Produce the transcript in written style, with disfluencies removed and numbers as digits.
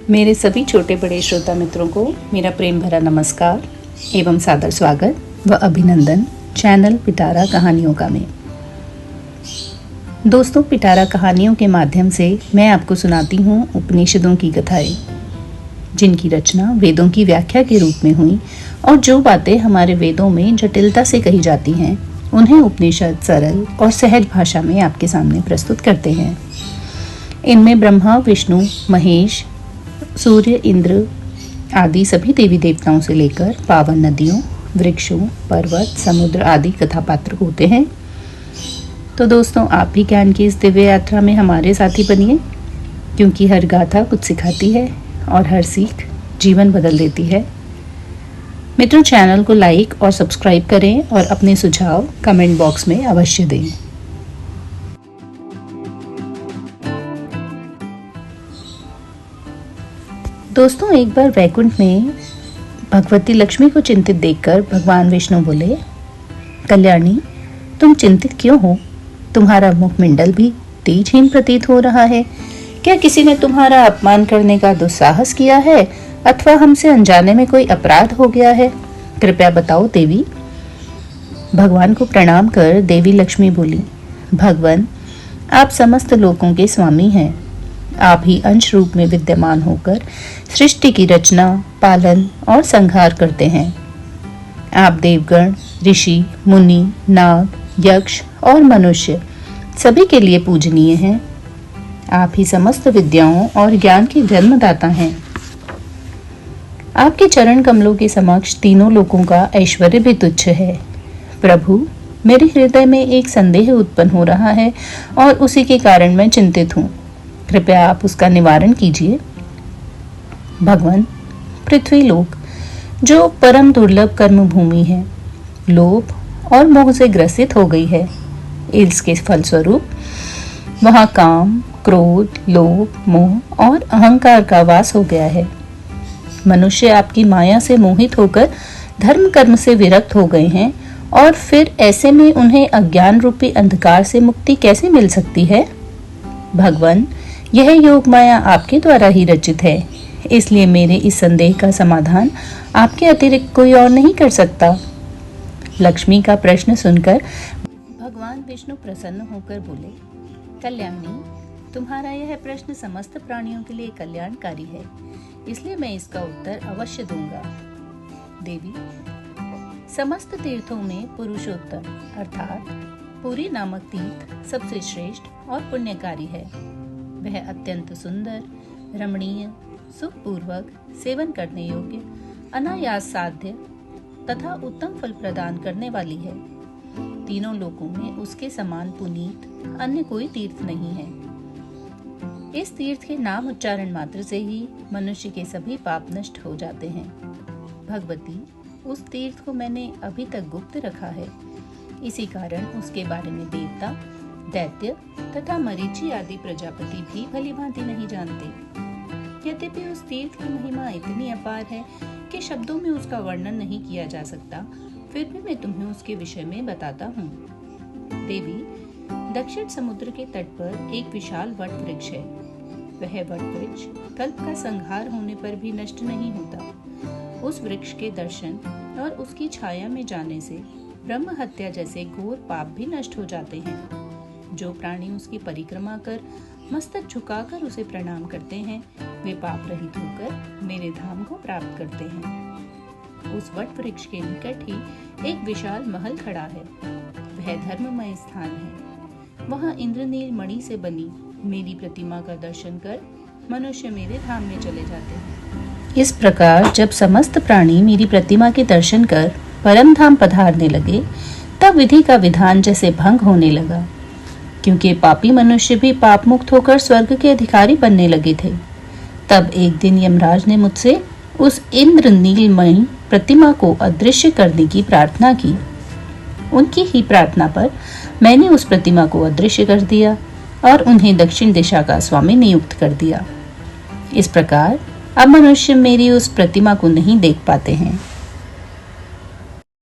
मेरे सभी छोटे बड़े श्रोता मित्रों को मेरा प्रेम भरा नमस्कार एवं सादर स्वागत व अभिनंदन चैनल पिटारा कहानियों का में। दोस्तों, पिटारा कहानियों के माध्यम से मैं आपको सुनाती हूँ उपनिषदों की कथाएं, जिनकी रचना वेदों की व्याख्या के रूप में हुई और जो बातें हमारे वेदों में जटिलता से कही जाती हैं उन्हें उपनिषद सरल और सहज भाषा में आपके सामने प्रस्तुत करते हैं। इनमें ब्रह्मा, विष्णु, महेश, सूर्य, इंद्र आदि सभी देवी देवताओं से लेकर पावन नदियों, वृक्षों, पर्वत, समुद्र आदि कथा पात्र होते हैं। तो दोस्तों, आप भी ज्ञान की इस दिव्य यात्रा में हमारे साथी बनिए, क्योंकि हर गाथा कुछ सिखाती है और हर सीख जीवन बदल देती है। मित्रों, चैनल को लाइक और सब्सक्राइब करें और अपने सुझाव कमेंट बॉक्स में अवश्य दें। दोस्तों, एक बार वैकुंठ में भगवती लक्ष्मी को चिंतित देखकर भगवान विष्णु बोले, कल्याणी, तुम चिंतित क्यों हो? तुम्हारा मुखमंडल भी तेजहीन प्रतीत हो रहा है। क्या किसी ने तुम्हारा अपमान करने का दुस्साहस किया है अथवा हमसे अनजाने में कोई अपराध हो गया है? कृपया बताओ देवी। भगवान को प्रणाम कर देवी लक्ष्मी बोली, भगवान, आप समस्त लोकों के स्वामी हैं। आप ही अंश रूप में विद्यमान होकर सृष्टि की रचना, पालन और संहार करते हैं। आप देवगण, ऋषि, मुनि, नाग, यक्ष और मनुष्य सभी के लिए पूजनीय हैं। आप ही समस्त विद्याओं और ज्ञान के जन्मदाता हैं। आपके चरण कमलों के समक्ष तीनों लोकों का ऐश्वर्य भी तुच्छ है। प्रभु, मेरे हृदय में एक संदेह उत्पन्न हो रहा है और उसी के कारण मैं चिंतित हूँ। कृपया आप उसका निवारण कीजिए। भगवान, पृथ्वी लोक जो परम दुर्लभ कर्म भूमि है, लोभ और मोह से ग्रसित हो गई है। इसके फलस्वरूप वहाँ काम, क्रोध, लोभ, मोह और अहंकार का वास हो गया है। मनुष्य आपकी माया से मोहित होकर धर्म कर्म से विरक्त हो गए हैं और फिर ऐसे में उन्हें अज्ञान रूपी अंधकार से मुक्ति कैसे मिल सकती है? भगवान, यह योग माया आपके द्वारा ही रचित है, इसलिए मेरे इस संदेह का समाधान आपके अतिरिक्त कोई और नहीं कर सकता। लक्ष्मी का प्रश्न सुनकर भगवान विष्णु प्रसन्न होकर बोले, कल्याणी, तुम्हारा यह प्रश्न समस्त प्राणियों के लिए कल्याणकारी है, इसलिए मैं इसका उत्तर अवश्य दूंगा। देवी, समस्त तीर्थों में पुरुषोत्तम अर्थात पुरी नामक तीर्थ सबसे श्रेष्ठ और पुण्यकारी है। वह अत्यंत सुंदर, रमणीय, सुखपूर्वक, सेवन करने योग्य, अनायास साध्य तथा उत्तम फल प्रदान करने वाली है। तीनों लोकों में उसके समान पुनीत अन्य कोई तीर्थ नहीं है। इस तीर्थ के नाम उच्चारण मात्र से ही मनुष्य के सभी पाप नष्ट हो जाते हैं। भगवती, उस तीर्थ को मैंने अभी तक गुप्त रखा है। इसी कारण उसके बारे में देवता, दैत्य तथा मरीचि आदि प्रजापति भी भली भांति नहीं जानते। यद्यपि उस तीर्थ की महिमा इतनी अपार है कि शब्दों में उसका वर्णन नहीं किया जा सकता, फिर भी मैं तुम्हें उसके विषय में बताता हूँ। देवी, दक्षिण समुद्र के तट पर एक विशाल वट वृक्ष है। वह वट वृक्ष कल्प का संहार होने पर भी नष्ट नहीं होता। उस वृक्ष के दर्शन और उसकी छाया में जाने से ब्रह्म हत्या जैसे घोर पाप भी नष्ट हो जाते हैं। जो प्राणी उसकी परिक्रमा कर मस्तक झुकाकर उसे प्रणाम करते हैं, वे पाप रहित होकर मेरे धाम को प्राप्त करते हैं। उस वट वृक्ष के निकट ही एक विशाल महल खड़ा है। वह धर्ममय स्थान है। वहाँ इंद्रनील मणि से बनी मेरी प्रतिमा का दर्शन कर मनुष्य मेरे धाम में चले जाते हैं। इस प्रकार जब समस्त प्राणी मेरी प्रतिमा के दर्शन कर परम धाम पधारने लगे, तब विधि का विधान जैसे भंग होने लगा, क्योंकि पापी मनुष्य भी पाप मुक्त होकर स्वर्ग के अधिकारी बनने लगे थे। तब एक दिन यमराज ने मुझसे उस इंद्रनीलमणि प्रतिमा को अदृश्य करने की प्रार्थना की। उनकी ही प्रार्थना पर मैंने उस प्रतिमा को अदृश्य कर दिया और उन्हें दक्षिण दिशा का स्वामी नियुक्त कर दिया। इस प्रकार अब मनुष्य मेरी उस प्रतिमा को नहीं देख पाते हैं।